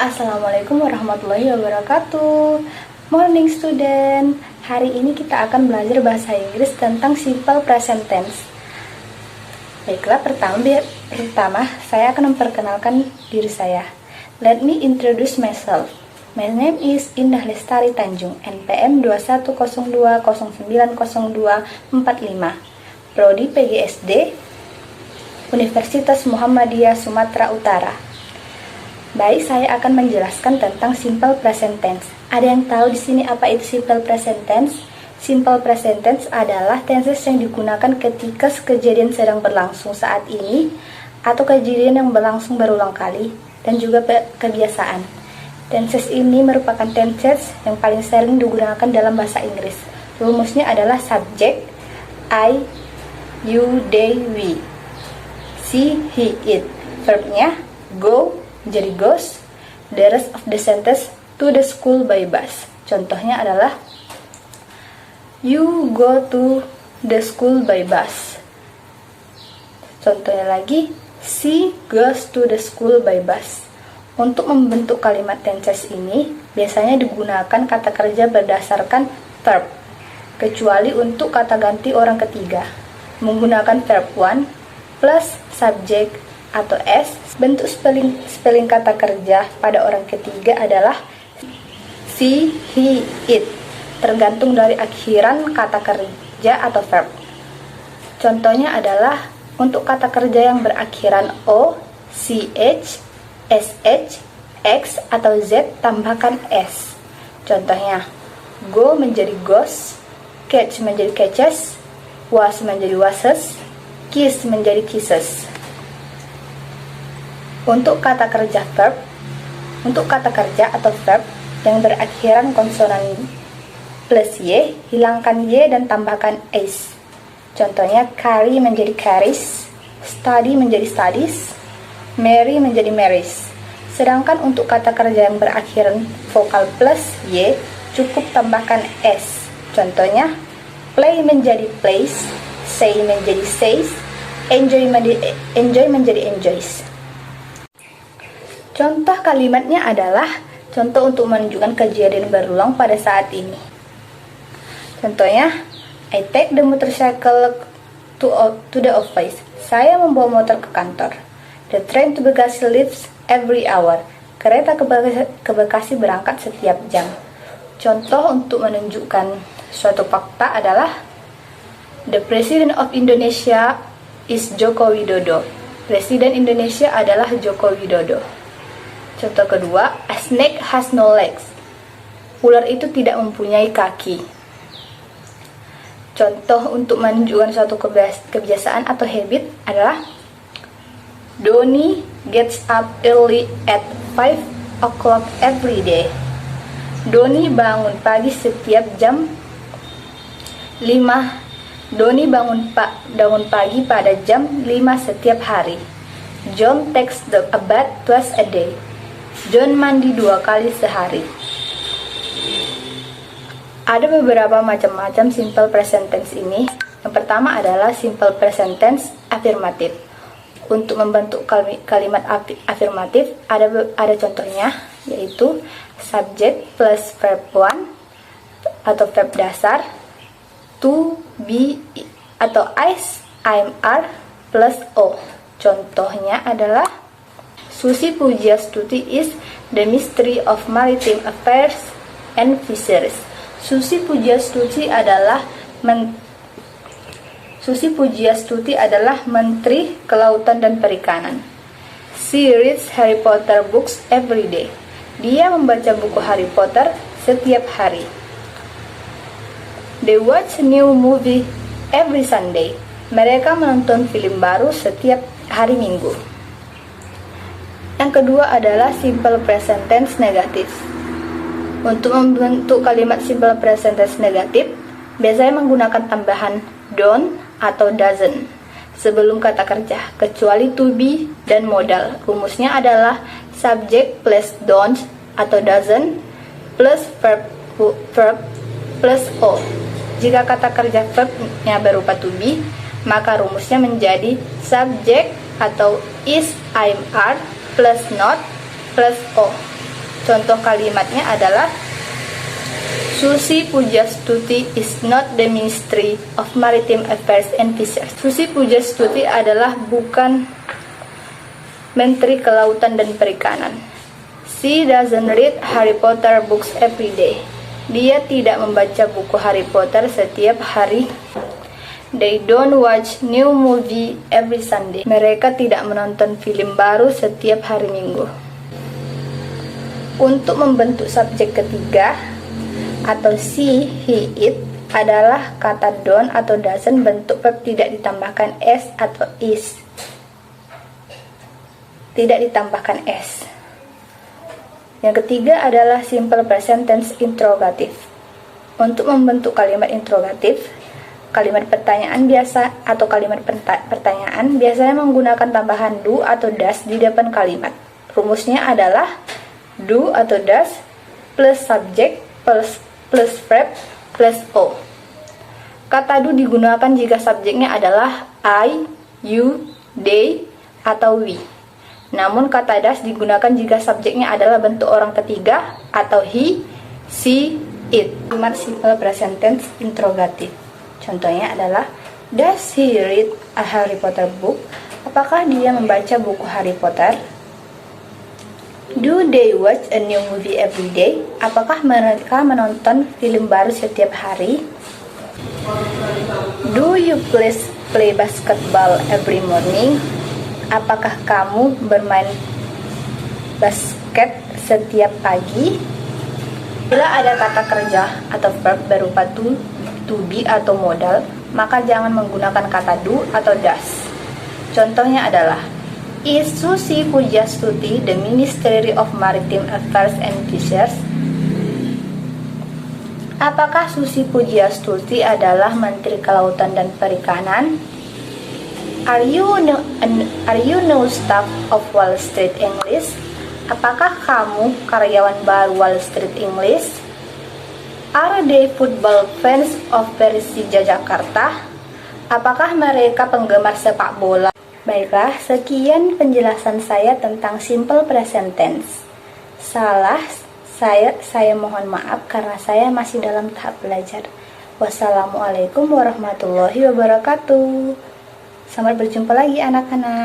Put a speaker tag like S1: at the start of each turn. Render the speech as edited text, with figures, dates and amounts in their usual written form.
S1: Assalamualaikum warahmatullahi wabarakatuh. Morning student. Hari ini kita akan belajar bahasa Inggris tentang simple present tense. Baiklah, pertama saya akan memperkenalkan diri saya. Let me introduce myself. My name is Indah Lestari Tanjung, NPM 2102090245. Prodi PGSD Universitas Muhammadiyah Sumatera Utara. Baik, saya akan menjelaskan tentang simple present tense. Ada yang tahu di sini apa itu simple present tense? Simple present tense adalah tenses yang digunakan ketika kejadian sedang berlangsung saat ini atau kejadian yang berlangsung berulang kali dan juga kebiasaan. Tenses ini merupakan tenses yang paling sering digunakan dalam bahasa Inggris. Rumusnya adalah subject I, you, they, we. She, he, it. Verbnya go menjadi goes. The rest of the sentence to the school by bus. Contohnya adalah you go to the school by bus. Contohnya lagi, she goes to the school by bus. Untuk membentuk kalimat tenses ini biasanya digunakan kata kerja berdasarkan verb, kecuali untuk kata ganti orang ketiga menggunakan verb one plus subject atau s. Bentuk spelling kata kerja pada orang ketiga adalah she, he, it, tergantung dari akhiran kata kerja atau verb. Contohnya adalah untuk kata kerja yang berakhiran o, ch, sh, x atau z tambahkan s. Contohnya go menjadi goes, catch menjadi catches, was menjadi wasses, kiss menjadi kisses. Untuk kata kerja atau verb yang berakhiran konsonan plus y, hilangkan y dan tambahkan s. Contohnya carry menjadi carries, study menjadi studies, marry menjadi marries. Sedangkan untuk kata kerja yang berakhiran vokal plus y, cukup tambahkan s. Contohnya play menjadi plays, say menjadi says, enjoy menjadi enjoys. Contoh kalimatnya adalah contoh untuk menunjukkan kejadian berulang pada saat ini. Contohnya, I take the motorcycle to the office. Saya membawa motor ke kantor. The train to Bekasi leaves every hour. Kereta ke Bekasi berangkat setiap jam. Contoh untuk menunjukkan suatu fakta adalah the President of Indonesia is Joko Widodo. Presiden Indonesia adalah Joko Widodo. Contoh kedua, a snake has no legs. Ular itu tidak mempunyai kaki. Contoh untuk menunjukkan suatu kebiasaan atau habit adalah Doni gets up early at 5 o'clock every day. Doni bangun pagi setiap jam 5. Doni bangun pagi pada jam 5 setiap hari. John takes a bath twice a day. John mandi 2 kali sehari. Ada beberapa macam-macam simple present tense ini. Yang pertama adalah simple present tense afirmatif. Untuk membentuk kalimat afirmatif ada contohnya, yaitu subject plus verb one atau verb dasar, to, be atau is, I'm, are plus o. Contohnya adalah Susi Pujiastuti is the Ministry of Maritime Affairs and Fisheries. Susi Pujiastuti adalah Menteri Kelautan dan Perikanan. She reads Harry Potter books every day. Dia membaca buku Harry Potter setiap hari. They watch new movie every Sunday. Mereka menonton film baru setiap hari Minggu. Yang kedua adalah simple present tense negatif. Untuk membentuk kalimat simple present tense negatif, biasanya menggunakan tambahan don't atau doesn't sebelum kata kerja, kecuali to be dan modal. Rumusnya adalah subject plus don't atau doesn't plus verb plus o. Jika kata kerja verbnya berupa to be, maka rumusnya menjadi subject atau is, I'm, are plus not plus o. Contoh kalimatnya adalah Susi Pujastuti is not the Ministry of Maritime Affairs and Fisheries. Susi Pujastuti adalah bukan Menteri Kelautan dan Perikanan. She doesn't read Harry Potter books every day. Dia tidak membaca buku Harry Potter setiap hari. They don't watch new movie every Sunday. Mereka tidak menonton film baru setiap hari Minggu. Untuk membentuk subjek ketiga atau she, he, it adalah kata don't atau doesn't bentuk verb tidak ditambahkan s atau is. Tidak ditambahkan s. Yang ketiga adalah simple present tense interrogative. Untuk membentuk kalimat interrogatif, kalimat pertanyaan biasa atau kalimat pertanyaan biasanya menggunakan tambahan do atau does di depan kalimat. Rumusnya adalah do atau does plus subject plus verb plus o. Kata do digunakan jika subjeknya adalah I, you, they, atau we. Namun kata does digunakan jika subjeknya adalah bentuk orang ketiga atau he, she, it. Kalimat simple present tense interrogative. Contohnya adalah does he read a Harry Potter book? Apakah dia membaca buku Harry Potter? Do they watch a new movie every day? Apakah mereka menonton film baru setiap hari? Do you play basketball every morning? Apakah kamu bermain basket setiap pagi? Bila ada kata kerja atau verb berupa to be atau modal, maka jangan menggunakan kata do atau does. Contohnya adalah Is Susi Pujastuti the Ministry of Maritime Affairs and Fisheries? Apakah Susi Pujiastuti adalah Menteri Kelautan dan Perikanan? Are you new staff of Wall Street English? Apakah kamu karyawan baru Wall Street English? Are they football fans of Persija Jakarta? Apakah mereka penggemar sepak bola? Baiklah, sekian penjelasan saya tentang simple present tense. Saya mohon maaf karena saya masih dalam tahap belajar. Wassalamualaikum warahmatullahi wabarakatuh. Sampai berjumpa lagi anak-anak.